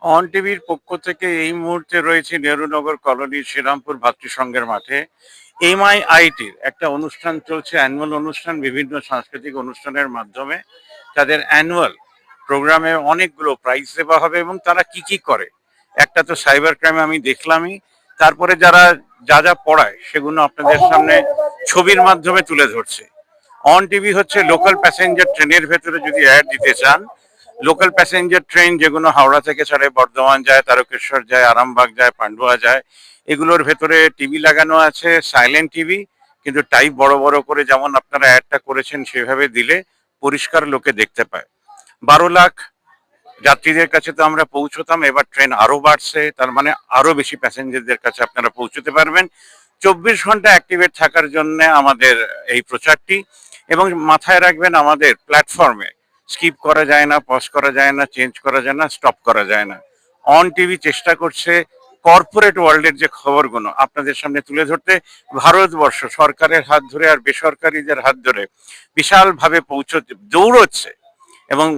On টিভির পক্ষ থেকে এই মুহূর্তে রয়েছে নেহরুনগর কলোনির শ্রীরামপুর ভাতৃসংঘের মাঠে। MIITর একটা অনুষ্ঠান চলছে, অ্যানুয়াল অনুষ্ঠান। বিভিন্ন সাংস্কৃতিক অনুষ্ঠানের মাধ্যমে তাদের অ্যানুয়াল প্রোগ্রামে অনেকগুলো প্রাইজ দেওয়া হবে এবং তারা কি কি করে। একটা তো সাইবার ক্রাইমে আমি দেখলামই, তারপরে যারা যা যা পড়ায় সেগুলো আপনাদের সামনে ছবির মাধ্যমে তুলে ধরছে। অন টিভি হচ্ছে লোকাল প্যাসেঞ্জার ট্রেনের ভেতরে যদি অ্যাড দিতে চান, লোকাল প্যাসেঞ্জার ট্রেন যেগুলো হাওড়া থেকে ছাড়ে বর্ধমান যায়, তারকেশ্বর যায়, আরামবাগ যায়, পান্ডুয়া যায়, এগুলোর ভেতরে টিভি লাগানো আছে, সাইলেন্ট টিভি, কিন্তু টাইপ বড় বড় করে যেমন আপনারা অ্যাডটা করেছেন সেভাবে দিলে পরিষ্কার লোকে দেখতে পায়। 12 লাখ যাত্রীদের কাছে তো আমরা পৌঁছতাম, এবার ট্রেন আরো বাড়ছে, তার মানে আরো বেশি প্যাসেঞ্জারদের কাছে আপনারা পৌঁছতে পারবেন। 24 ঘন্টা অ্যাক্টিভেট থাকার জন্য আমাদের এই প্রচারটি। এবং মাথায় রাখবেন, আমাদের প্ল্যাটফর্মে স্কিপ করা যায় না, পজ করা যায় না, চেঞ্জ করা যায় না, স্টপ করা যায় না। অন টিভি চেষ্টা করছে কর্পোরেট ওয়ার্ল্ডের যে খবরগুলো আপনাদের সামনে তুলে ধরতে। ভারতবর্ষ সরকারের হাত ধরে আর বেসরকারিদের হাত ধরে বিশালভাবে দৌড়চ্ছে এবং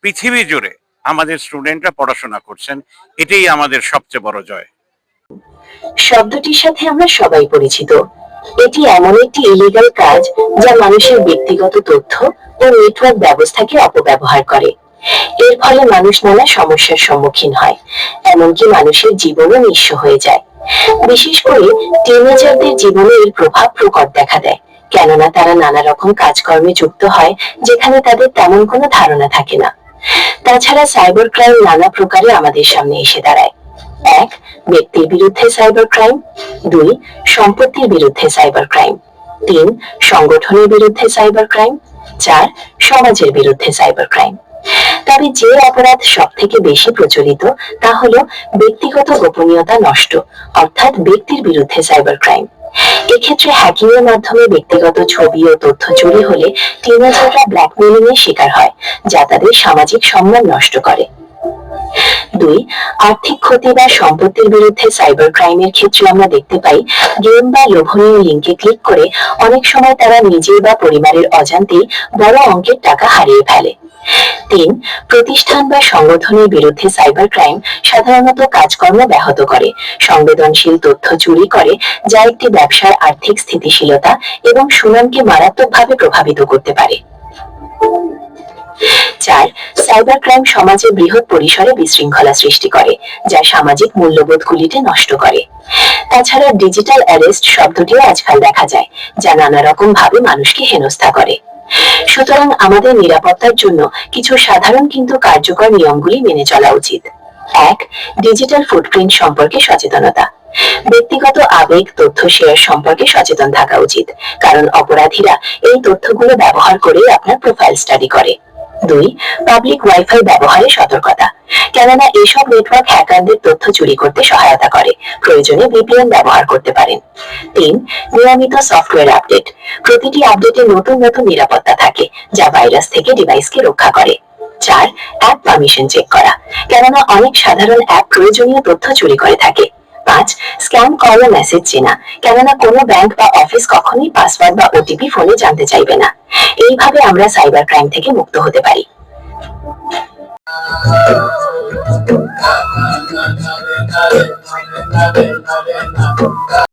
পৃথিবী জুড়ে আমাদের স্টুডেন্টরা পড়াশোনা করছেন। এটাই আমাদের সবচেয়ে বড় জয়। শব্দটির সাথে আমরা সবাই পরিচিত। এটি এমন একটি ইলিগাল কাজ যা মানুষের ব্যক্তিগত তথ্য ও নেটওয়ার্ক ব্যবস্থাকে অপব্যবহার করে। এর ফলে মানুষ নানা সমস্যার সম্মুখীন হয়, এমনকি মানুষের জীবনও নিঃস্ব হয়ে যায়। বিশেষ করে টিনেজারদের জীবনে এর প্রভাব প্রকট দেখা দেয়, কেননা তারা নানা রকম কাজকর্মে যুক্ত হয় যেখানে তাদের তেমন কোনো ধারণা থাকে না। তাছাড়া সাইবার ক্রাইম নানা প্রকারে আমাদের সামনে এসে দাঁড়ায়। 1. ব্যক্তির বিরুদ্ধে সাইবার ক্রাইম। 2. সম্পত্তির বিরুদ্ধে সাইবার ক্রাইম। 3. সংগঠনের বিরুদ্ধে সাইবার ক্রাইম। 4. সমাজের বিরুদ্ধে সাইবার ক্রাইম। তবে যে অপরাধ সব থেকে বেশি প্রচলিত তা হলো ব্যক্তিগত গোপনীয়তা নষ্ট, অর্থাৎ ব্যক্তির বিরুদ্ধে সাইবার ক্রাইম। এক্ষেত্রে হ্যাকিং এর মাধ্যমে ব্যক্তিগত ছবি ও তথ্য চুরি হলে টিনেজাররা ব্ল্যাকমেইলিং এর শিকার হয়, যা তাদের সামাজিক সম্মান নষ্ট করে। 2. আর্থিক ক্ষতি বা সম্পত্তির বিরুদ্ধে সাইবার ক্রাইমের ক্ষেত্রে আমরা দেখতে পাই গেম বা লোভনীয় লিঙ্কে ক্লিক করে অনেক সময় তারা নিজের বা পরিবারের অজান্তেই বড় অঙ্কের টাকা হারিয়ে ফেলে। 3. প্রতিষ্ঠান বা সংগঠনের বিরুদ্ধে সাইবার ক্রাইম সাধারণত কাজকর্ম ব্যাহত করে, সংবেদনশীল তথ্য চুরি করে, যা একটি ব্যবসার আর্থিক স্থিতিশীলতা এবং সুনামকে মারাত্মকভাবে প্রভাবিত করতে পারে। 4. সাইবার ক্রাইম সমাজে বৃহৎ পরিসরে বিশৃঙ্খলা সৃষ্টি করে, যা সামাজিক মূল্যবোধগুলিকে নষ্ট করে। তাছাড়া ডিজিটাল অ্যারেস্ট শব্দটিও আজকাল দেখা যায়, যা নানা রকম ভাবে মানুষকে হেনস্থা করে। সুতরাং আমাদের নিরাপত্তার জন্য কিছু সাধারণ কিন্তু কার্যকর নিয়মগুলি মেনে চলা উচিত। 1. ডিজিটাল ফুটপ্রিন্ট সম্পর্কে সচেতনতা। ব্যক্তিগত আবেগ তথ্য শেয়ার সম্পর্কে সচেতন থাকা উচিত, কারণ অপরাধীরা এই তথ্যগুলো ব্যবহার করে আপনার প্রোফাইল স্টাডি করে। 2. পাবলিক ওয়াইফাই ব্যবহারে সতর্কতা, কেননা এসব নেটওয়ার্ক হ্যাকারদের তথ্য চুরি করতে সহায়তা করে। প্রয়োজনে VPN ব্যবহার করতে পারেন। 3. নিয়মিত সফটওয়্যার আপডেট। প্রতিটি আপডেটে নতুন নতুন নিরাপত্তা থাকে, যা ভাইরাস থেকে ডিভাইসকে রক্ষা করে। 4. অ্যাপ পারমিশন চেক করা, কেননা অনেক সাধারণ অ্যাপ প্রয়োজনীয় তথ্য চুরি করে থাকে। 5. স্ক্যাম কল ও মেসেজ চেনা, কেননা কোনো ব্যাংক বা অফিস কখনোই পাসওয়ার্ড বা OTP ফোনে জানতে চাইবে না। এইভাবে আমরা সাইবার ক্রাইম থেকে মুক্ত হতে পারি।